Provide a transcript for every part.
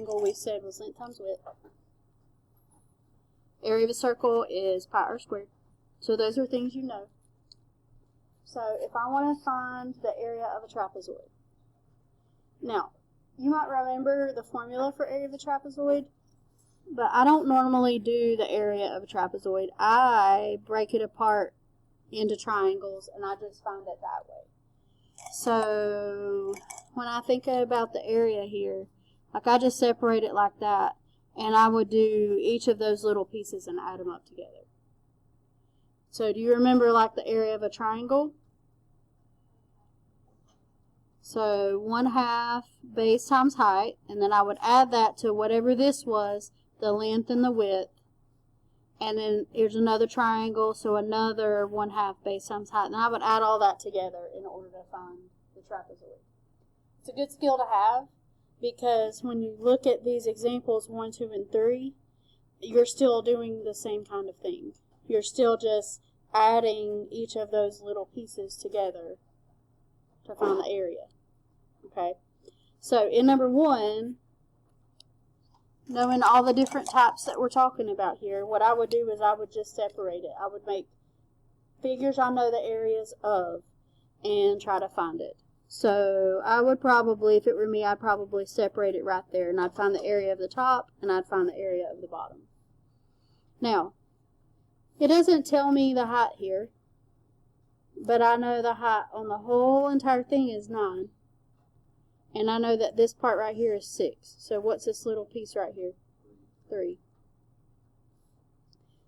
rectangle we said was length times width. Area of a circle is pi r squared. So those are things you know. So if I want to find the area of a trapezoid. Now, you might remember the formula for area of a trapezoid, but I don't normally do the area of a trapezoid. I break it apart into triangles and I just find it that way. So when I think about the area here, like I just separate it like that, and I would do each of those little pieces and add them up together. So do you remember like the area of a triangle? So 1/2 base times height, and then I would add that to whatever this was, the length and the width. And then here's another triangle, so another 1/2 base times height. And I would add all that together in order to find the trapezoid. It's a good skill to have because when you look at these examples 1, 2, and 3, you're still doing the same kind of thing. You're still just adding each of those little pieces together to find the area. Okay, so in number 1, knowing all the different types that we're talking about here, what I would do is I would just separate it. I would make figures I know the areas of and try to find it. So I would probably, if it were me, I'd probably separate it right there, and I'd find the area of the top and I'd find the area of the bottom. Now, it doesn't tell me the height here, but I know the height on the whole entire thing is 9. And I know that this part right here is 6. So what's this little piece right here? 3.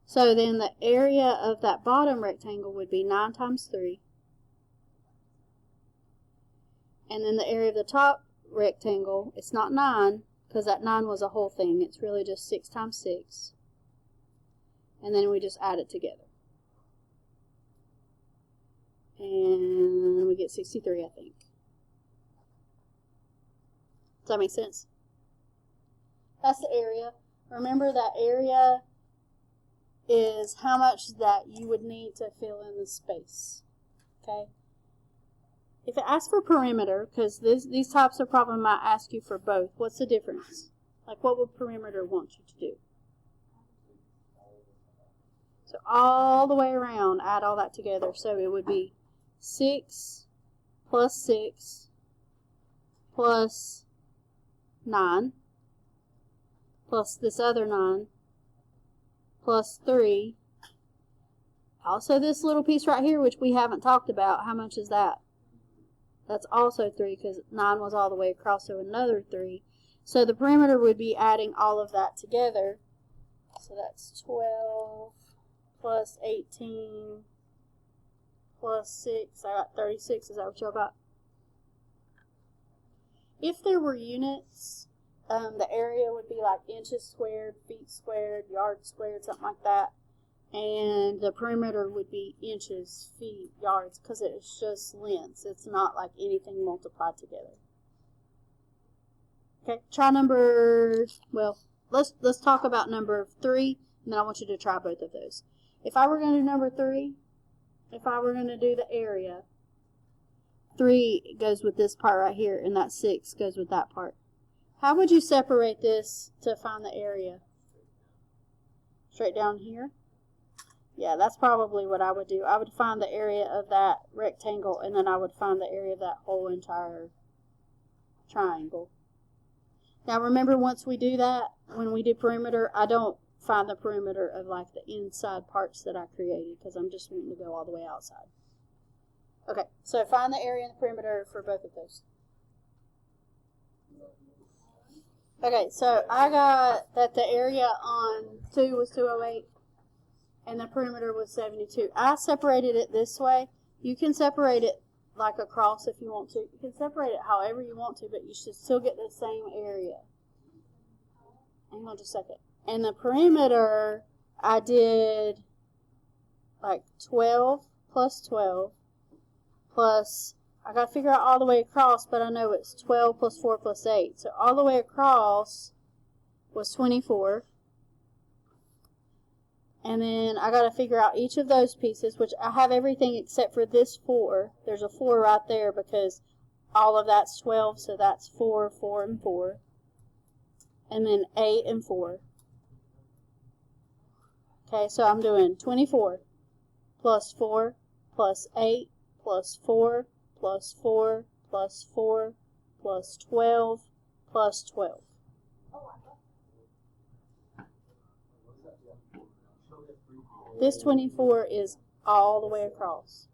So then the area of that bottom rectangle would be 9 times 3. And then the area of the top rectangle, it's not 9, because that 9 was a whole thing. It's really just 6 times 6. And then we just add it together. And we get 63, I think. Does that make sense? That's the area. Remember that area is how much that you would need to fill in the space. Okay? If it asks for perimeter, because these types of problem might ask you for both, what's the difference? Like what would perimeter want you to do? So all the way around, add all that together. So it would be 6 plus 6 plus 9 plus this other 9 plus 3. Also this little piece right here, which we haven't talked about, how much is that? That's also 3 because 9 was all the way across, so another 3. So the perimeter would be adding all of that together. So that's 12 plus 18 plus 6. I got 36. Is that what y'all got? If there were units, the area would be like inches squared, feet squared, yards squared, something like that. And the perimeter would be inches, feet, yards, because it's just lengths. It's not like anything multiplied together. Okay, try number, well, let's talk about number 3, and then I want you to try both of those. If I were going to do number 3, if I were going to do the area, 3 goes with this part right here, and that 6 goes with that part. How would you separate this to find the area? Straight down here? Yeah, that's probably what I would do. I would find the area of that rectangle, and then I would find the area of that whole entire triangle. Now remember, once we do that, when we do perimeter, I don't find the perimeter of like the inside parts that I created, because I'm just wanting to go all the way outside. Okay, so find the area and the perimeter for both of those. Okay, so I got that the area on 2 was 208 and the perimeter was 72. I separated it this way. You can separate it like across if you want to. You can separate it however you want to, but you should still get the same area. Hang on just a second. And the perimeter, I did like 12 plus 12 plus, I got to figure out all the way across, but I know it's 12 plus 4 plus 8. So all the way across was 24. And then I got to figure out each of those pieces, which I have everything except for this 4. There's a 4 right there because all of that's 12, so that's 4, 4, and 4. and then 8 and 4. Okay, so I'm doing 24 plus 4 plus 8 plus 4 plus 4 plus 4 plus 12 plus 12. This 24 is all the way across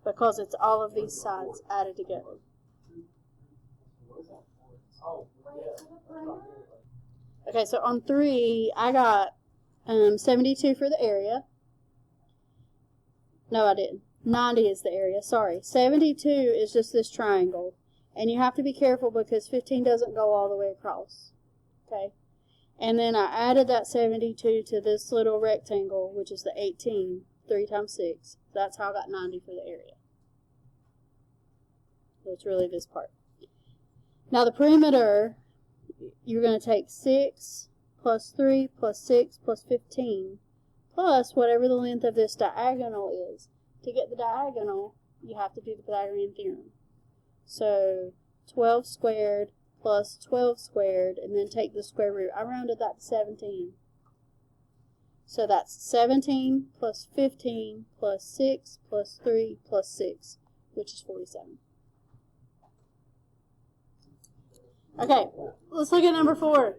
because it's all of these sides added together. Okay, so on 3, I got 72 for the area. No, I didn't. 90 is the area, sorry. 72 is just this triangle. And you have to be careful because 15 doesn't go all the way across. Okay? And then I added that 72 to this little rectangle, which is the 18, 3 times 6. That's how I got 90 for the area. So it's really this part. Now the perimeter, you're going to take 6 plus 3 plus 6 plus 15 plus whatever the length of this diagonal is. To get the diagonal, you have to do the Pythagorean theorem. So 12 squared plus 12 squared, and then take the square root. I rounded that to 17. So that's 17 plus 15 plus 6 plus 3 plus 6, which is 47. Okay, let's look at number 4.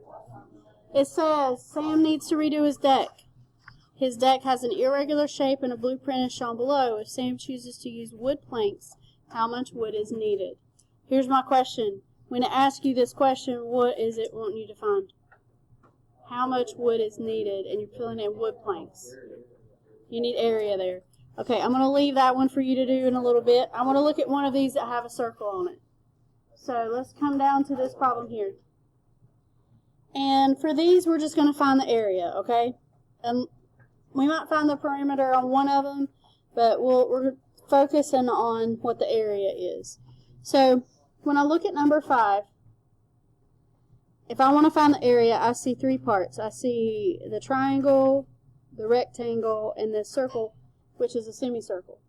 It says Sam needs to redo his deck. His deck has an irregular shape and a blueprint is shown below. If Sam chooses to use wood planks, how much wood is needed? Here's my question. When I ask you this question, what is it wanting you to find? How much wood is needed? And you're filling in wood planks. You need area there. Okay, I'm going to leave that one for you to do in a little bit. I want to look at one of these that have a circle on it. So let's come down to this problem here. And for these, we're just going to find the area, okay? And we might find the perimeter on one of them, but we're focusing on what the area is. So when I look at number 5, if I want to find the area, I see 3 parts. I see the triangle, the rectangle, and this circle, which is a semicircle.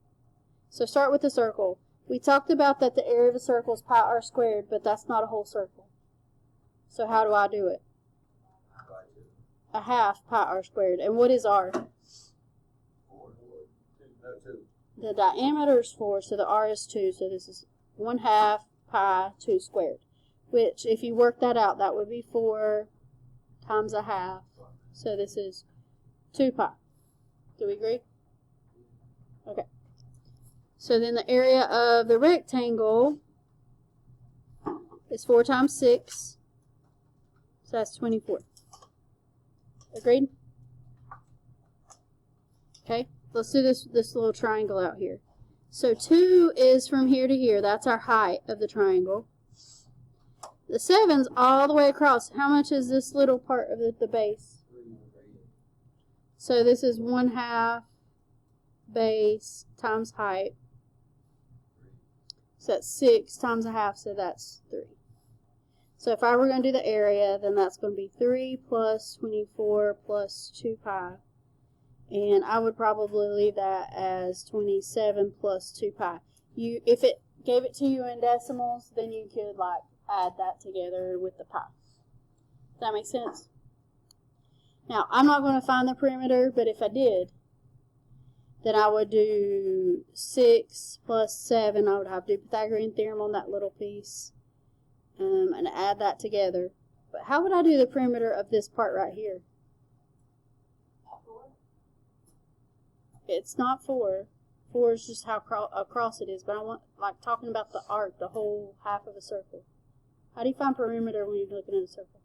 So start with the circle. We talked about that the area of a circle is pi r squared, but that's not a whole circle. So how do I do it? A half pi r squared. And what is r? The diameter is 4, so the r is 2. So this is 1/2 pi 2 squared. Which, if you work that out, that would be 4 times a half. So this is 2 pi. Do we agree? Okay. So then the area of the rectangle is 4 times 6. So that's 24. Agreed? Okay. Let's do this little triangle out here. So 2 is from here to here. That's our height of the triangle. The 7's all the way across. How much is this little part of the base? So this is 1/2 base times height. So that's 6 times a half, so that's 3. So if I were going to do the area, then that's going to be 3 plus 24 plus 2 pi. And I would probably leave that as 27 plus 2 pi. If it gave it to you in decimals, then you could like add that together with the pi. Does that make sense? Now, I'm not going to find the perimeter, but if I did, then I would do 6 plus 7. I would have to do Pythagorean theorem on that little piece and add that together. But how would I do the perimeter of this part right here? It's not 4. 4 is just how across it is, but I want, like, talking about the arc, the whole half of a circle. How do you find perimeter when you're looking at a circle?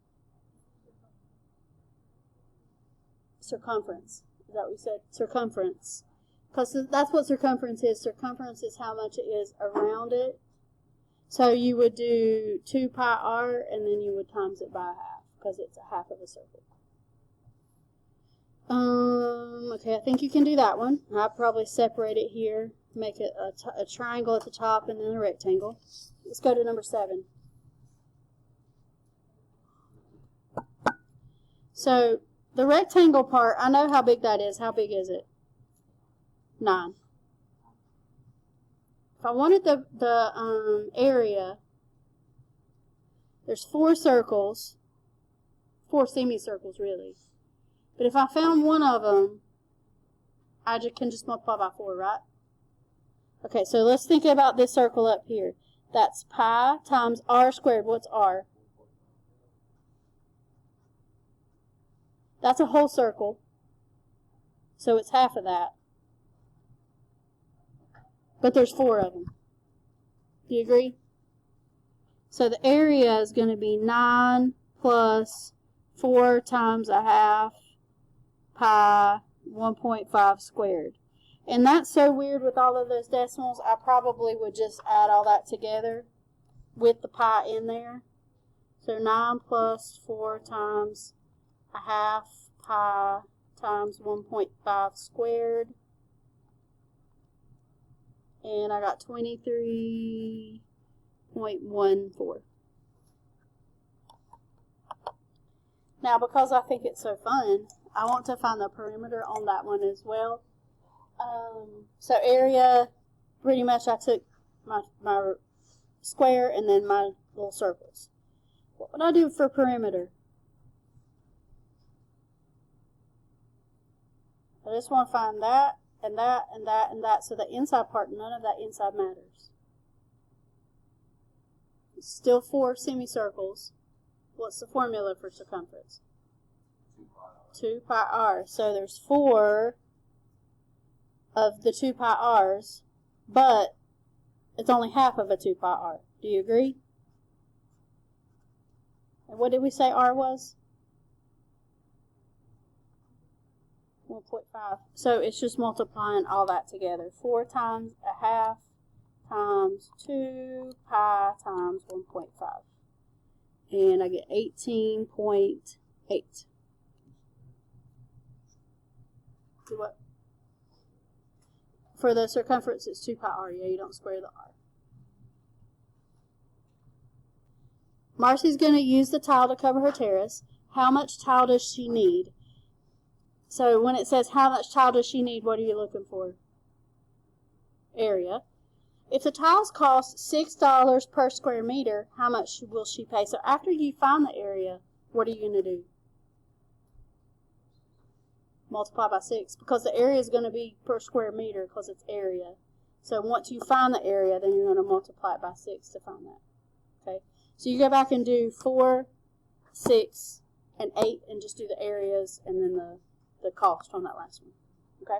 Circumference. Is that what you said? Circumference. Because that's what circumference is. Circumference is how much it is around it. So you would do 2 pi r, and then you would times it by a half, because it's a half of a circle. Okay, I think you can do that one. I'll probably separate it here, make it a triangle at the top and then a rectangle. Let's go to number 7. So the rectangle part, I know how big that is. How big is it? 9. If I wanted the area, there's 4 circles. 4 semicircles, really. But if I found one of them, I can just multiply by 4, right? Okay, so let's think about this circle up here. That's pi times r squared. What's r? That's a whole circle. So it's half of that. But there's 4 of them. Do you agree? So the area is going to be 9 plus 4 times a half pi 1.5 squared. And that's so weird with all of those decimals, I probably would just add all that together with the pi in there. So 9 plus 4 times a half pi times 1.5 squared. And I got 23.14. Now, because I think it's so fun, I want to find the perimeter on that one as well. So area, pretty much I took my square and then my little circles. What would I do for perimeter? I just want to find that, and that, and that, and that. So the inside part, none of that inside matters. It's still 4 semicircles. What's the formula for circumference? 2 pi r. So there's 4 of the 2 pi r's, but it's only half of a 2 pi r. Do you agree? And what did we say r was? 1.5. So it's just multiplying all that together. 4 times a half times 2 pi times 1.5. And I get 18.8. Do what? For the circumference, it's 2 pi r. Yeah, you don't square the r. Marcy's going to use the tile to cover her terrace. How much tile does she need? So when it says how much tile does she need, what are you looking for? Area. If the tiles cost $6 per square meter, how much will she pay? So after you find the area, what are you going to do? Multiply by 6, because the area is going to be per square meter because it's area. So once you find the area, then you're going to multiply it by 6 to find that. Okay. So you go back and do 4, 6, and 8, and just do the areas and then the cost on that last one. Okay.